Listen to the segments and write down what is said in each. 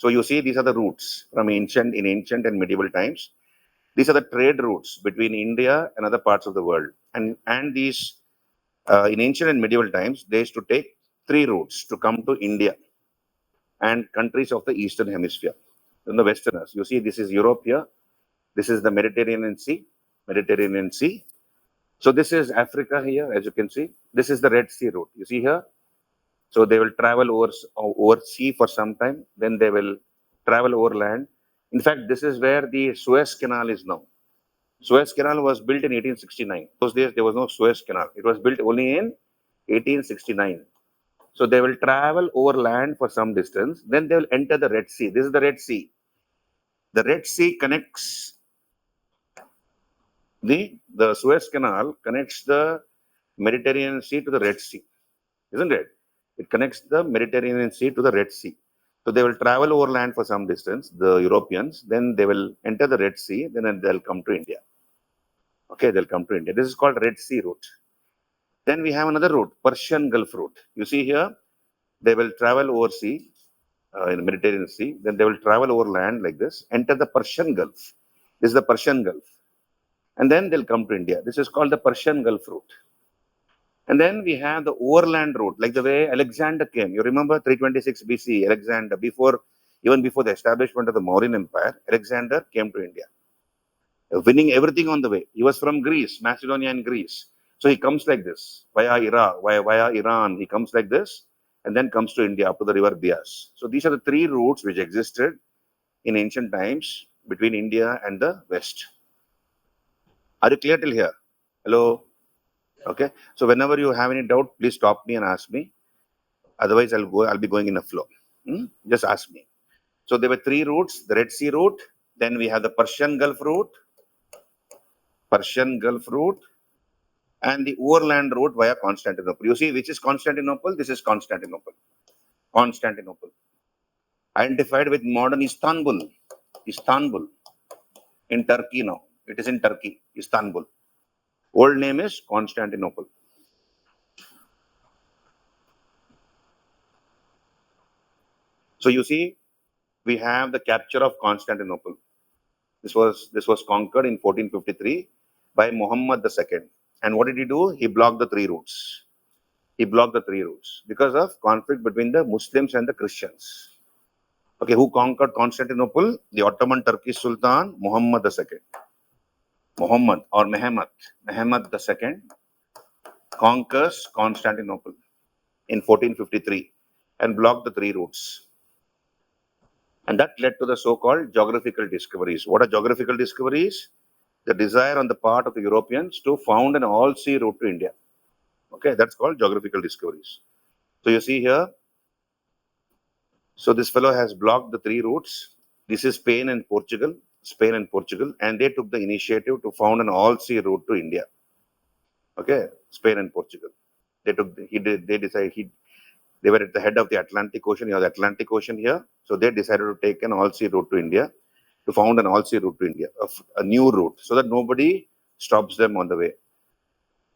So you see, these are the routes from ancient and medieval times. These are the trade routes between India and other parts of the world. And these, in ancient and medieval times, they used to take 3 routes to come to India and countries of the Eastern Hemisphere. In the Westerners, you see, this is Europe here. This is the Mediterranean Sea. So this is Africa here, as you can see. This is the Red Sea route. You see here. So they will travel over sea for some time. Then they will travel over land. In fact, this is where the Suez Canal is now. Suez Canal was built in 1869. Those days there was no Suez Canal. It was built only in 1869. So they will travel over land for some distance. Then they will enter the Red Sea. This is the Red Sea. The Red Sea connects the Suez Canal connects the Mediterranean Sea to the Red Sea, isn't it? It connects the Mediterranean Sea to the Red Sea. So they will travel over land for some distance, the Europeans, then they will enter the Red Sea, then they'll come to India. Okay, they'll come to India. This is called Red Sea route. Then we have another route, Persian Gulf route. You see here, they will travel over sea, in the Mediterranean Sea, then they will travel over land like this, enter the Persian Gulf. This is the Persian Gulf. And then they'll come to India. This is called the Persian Gulf route. And then we have the overland route, like the way Alexander came. You remember 326 BC, Alexander, even before the establishment of the Mauryan Empire, Alexander came to India, winning everything on the way. He was from Greece, Macedonia and Greece. So he comes like this, via Iraq, via Iran. He comes like this, and then comes to India up to the river Bias. So these are the 3 routes which existed in ancient times between India and the West. Are you clear till here? Hello? Okay. So whenever you have any doubt, please stop me and ask me. Otherwise, I'll be going in a flow. Just ask me. So there were 3 routes: the Red Sea route, then we have the Persian Gulf route, and the overland route via Constantinople. You see, which is Constantinople? This is Constantinople. Identified with modern Istanbul. In Turkey now. It is in Turkey, Istanbul. Old name is Constantinople. So you see, we have the capture of Constantinople. This was conquered in 1453 by Muhammad II. And what did he do? He blocked the 3 routes. Because of conflict between the Muslims and the Christians. Okay, who conquered Constantinople? The Ottoman Turkish Sultan Muhammad II. Mehmed II conquers Constantinople in 1453 and blocked the 3 routes. And that led to the so-called geographical discoveries. What are geographical discoveries? The desire on the part of the Europeans to found an all-sea route to India. Okay, that's called geographical discoveries. So you see here, so this fellow has blocked the 3 routes. This is Spain and Portugal, and they took the initiative to found an all-sea route to India. Okay, Spain and Portugal. They were at the head of the Atlantic Ocean. You have the Atlantic Ocean here. So they decided to take an all-sea route to India, to found an all-sea route to India, a new route, so that nobody stops them on the way.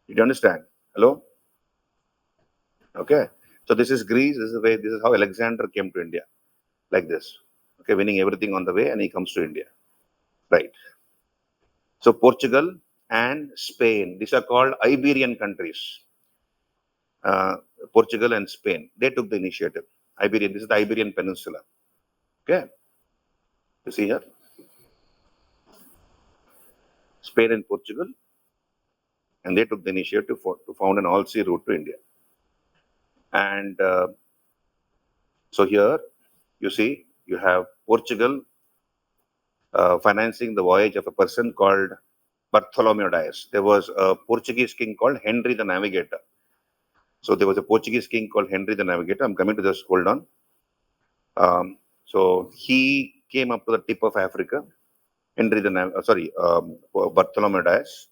Did you understand? Hello? Okay. So this is Greece. This is how Alexander came to India, like this. Okay, winning everything on the way, and he comes to India. Right. So Portugal and Spain, these are called Iberian countries. Portugal and Spain, they took the initiative. This is the Iberian Peninsula. Okay. You see here? Spain and Portugal, and they took the initiative to found an all-sea route to India. And so here, you see, you have Portugal financing the voyage of a person called Bartholomew Dias. There was a Portuguese king called Henry the Navigator. So there was a Portuguese king called Henry the Navigator. I'm coming to this, hold on. So he came up to the tip of Africa. Bartholomew Dias.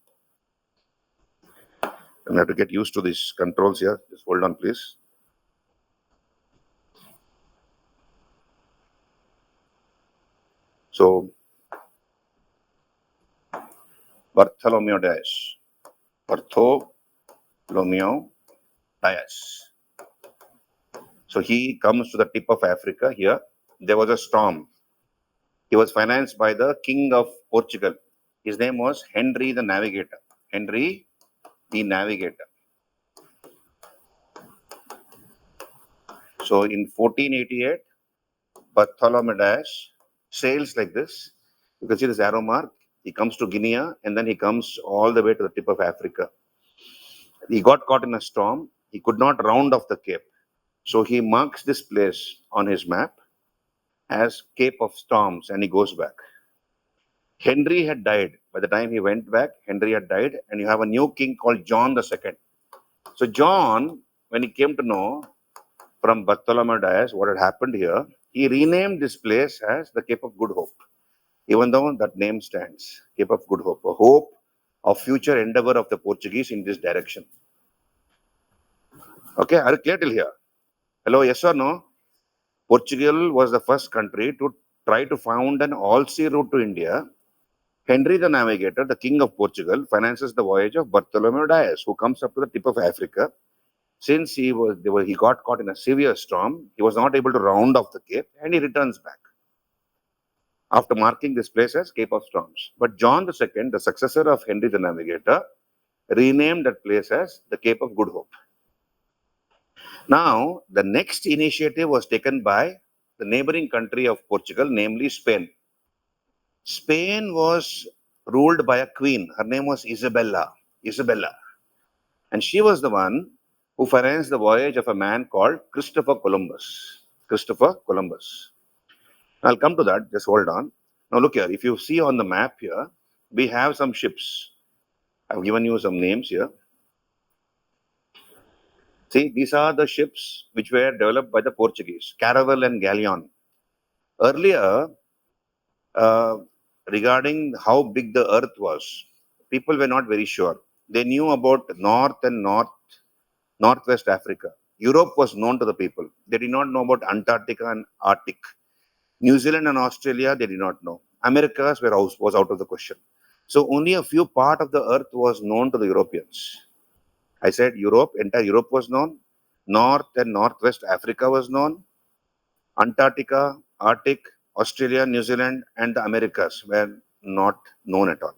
I have to get used to these controls here. Just hold on, please. So Bartholomew Dias. So he comes to the tip of Africa here. there was a storm. He was financed by the King of Portugal. His name was Henry the Navigator. Henry the Navigator. So in 1488, Bartholomew sails like this. You can see this arrow mark. He comes to Guinea and then he comes all the way to the tip of Africa. He got caught in a storm. He could not round off the cape. So he marks this place on his map as Cape of Storms and he goes back. Henry had died. By the time he went back, Henry had died, and you have a new king called John II. So John, when he came to know from Bartholomew Dias what had happened here, he renamed this place as the Cape of Good Hope, even though that name stands, Cape of Good Hope, a hope of future endeavor of the Portuguese in this direction. Okay, are you clear till here? Hello, yes or no? Portugal was the first country to try to found an all-sea route to India. Henry the Navigator, the King of Portugal, finances the voyage of Bartholomew Dias, who comes up to the tip of Africa. Since he got caught in a severe storm, he was not able to round off the cape, and he returns back after marking this place as Cape of Storms. But John II, the successor of Henry the Navigator, renamed that place as the Cape of Good Hope. Now, the next initiative was taken by the neighboring country of Portugal, namely Spain. Spain was ruled by a queen. Her name was Isabella. And she was the one who financed the voyage of a man called Christopher Columbus. I'll come to that, just hold on. Now look here, if you see on the map here, we have some ships. I've given you some names here. See, these are the ships which were developed by the Portuguese, Caravel and Galleon. Earlier, regarding how big the earth was, people were not very sure. They knew about North and Northwest Africa. Europe was known to the people. They did not know about Antarctica and Arctic. New Zealand and Australia, they did not know. Americas was out of the question. So only a few part of the earth was known to the Europeans. I said Europe, entire Europe was known. North and Northwest Africa was known. Antarctica, Arctic, Australia, New Zealand, and the Americas were not known at all.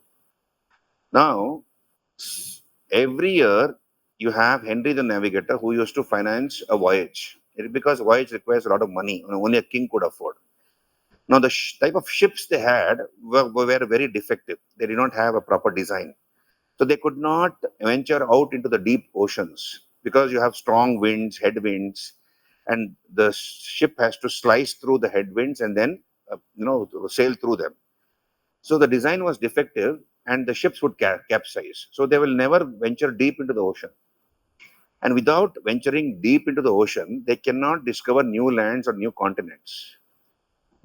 Now, every year, you have Henry the Navigator who used to finance a voyage. Because voyage requires a lot of money, only a king could afford. Now, the type of ships they had were very defective. They did not have a proper design. So they could not venture out into the deep oceans because you have strong winds, headwinds, and the ship has to slice through the headwinds and then, sail through them. So the design was defective and the ships would capsize. So they will never venture deep into the ocean. And without venturing deep into the ocean, they cannot discover new lands or new continents.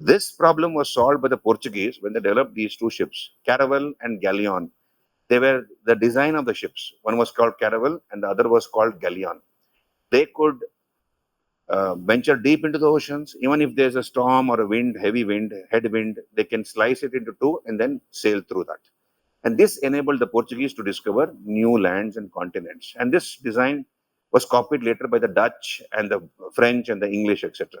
This problem was solved by the Portuguese when they developed these two ships, Caravel and Galleon. They were the design of the ships. One was called Caravel and the other was called Galleon. They could venture deep into the oceans. Even if there's a storm or a wind, heavy wind, headwind, they can slice it into two and then sail through that. And this enabled the Portuguese to discover new lands and continents. And this design was copied later by the Dutch and the French and the English, etc.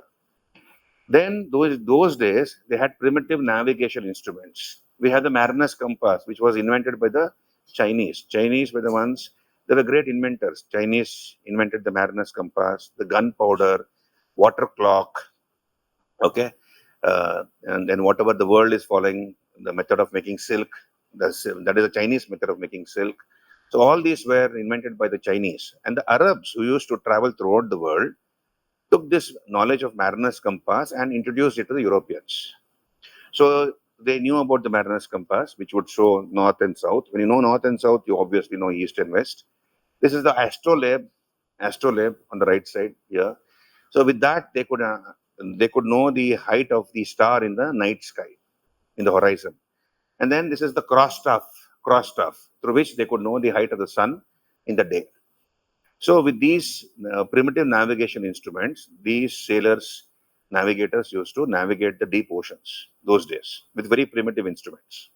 Then those days, they had primitive navigation instruments. We had the mariner's compass, which was invented by the Chinese. Chinese were the ones, they were great inventors. Chinese invented the mariner's compass, the gunpowder, water clock, okay? And then whatever the world is following, the method of making silk, that is the Chinese method of making silk. So all these were invented by the Chinese. And the Arabs who used to travel throughout the world took this knowledge of mariner's compass and introduced it to the Europeans. So they knew about the mariner's compass, which would show north and south. When you know north and south, you obviously know east and west. This is the astrolabe on the right side here. So with that, they could know the height of the star in the night sky, in the horizon. And then this is the cross staff, through which they could know the height of the sun in the day. So with these primitive navigation instruments, these sailors, navigators used to navigate the deep oceans those days with very primitive instruments.